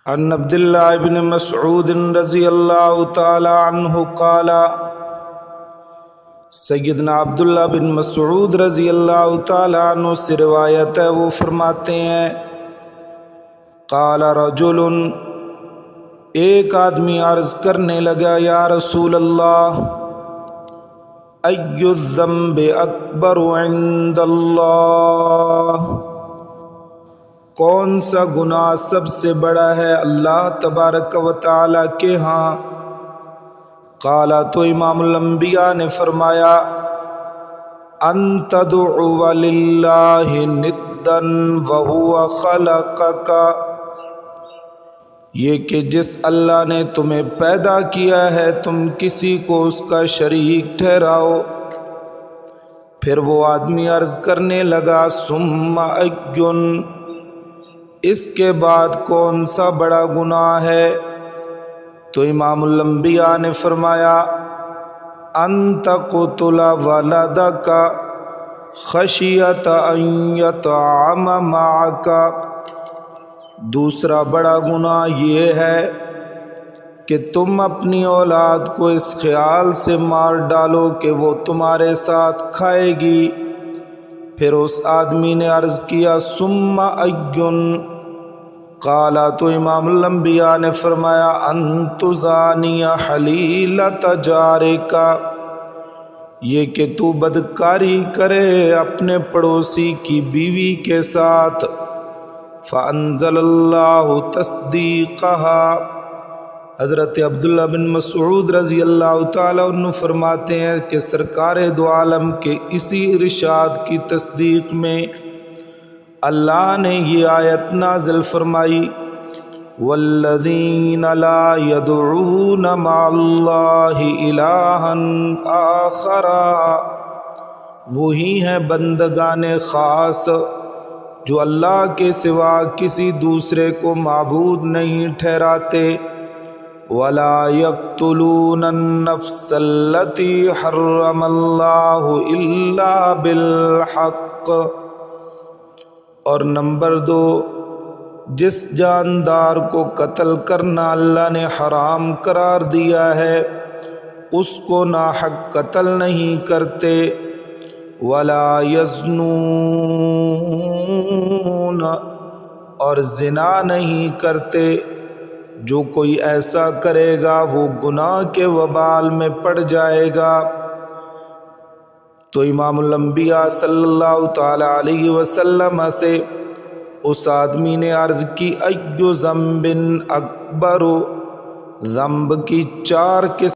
عن عبد الله بن مسعود رضی اللہ تعالی عنہ قال، سیدنا عبداللہ بن مسعود رضی اللہ تعالی عنہ سے روایت ہے، وہ فرماتے ہیں قال رجل، ایک آدمی عرض کرنے لگا یا رسول اللہ ای الذنب اکبر عند اللہ، کون سا گناہ سب سے بڑا ہے اللہ تبارک و تعالی کے ہاں؟ قال، تو امام الانبیاء نے فرمایا ان تدعو للہ ندا وہو خلقک، یہ کہ جس اللہ نے تمہیں پیدا کیا ہے تم کسی کو اس کا شریک ٹھہراؤ۔ پھر وہ آدمی عرض کرنے لگا ثم ایٌ، اس کے بعد کون سا بڑا گناہ ہے؟ تو امام الانبیاء نے فرمایا ان تقتل ولدک خشیۃ ان یطعم معک، دوسرا بڑا گناہ یہ ہے کہ تم اپنی اولاد کو اس خیال سے مار ڈالو کہ وہ تمہارے ساتھ کھائے گی۔ پھر اس آدمی نے عرض کیا ثم ایٌ، قال، تو امام الانبیاء نے فرمایا ان تزانی حلیلۃ جارک، یہ کہ تو بدکاری کرے اپنے پڑوسی کی بیوی کے ساتھ۔ فانزل اللہ تصدیقہا، حضرت عبداللہ بن مسعود رضی اللہ تعالیٰ عنہ فرماتے ہیں کہ سرکار دو عالم کے اسی ارشاد کی تصدیق میں اللہ نے یہ آیت نازل فرمائی والذین لا یدعون مع اللہ الہا آخر، وہی ہیں بندگان خاص جو اللہ کے سوا کسی دوسرے کو معبود نہیں ٹھہراتے۔ ولا یقتلون النفس التی حرم اللہ الا بالحق، اور نمبر 2، جس جاندار کو قتل کرنا اللہ نے حرام قرار دیا ہے اس کو ناحق قتل نہیں کرتے۔ ولا یزنون، اور زنا نہیں کرتے، جو کوئی ایسا کرے گا وہ گناہ کے وبال میں پڑ جائے گا۔ تو امام الانبیاء صلی اللہ تعالی علیہ وسلم سے اس آدمی نے عرض کی ای ذنب اکبر، ذنب کی 4 قسم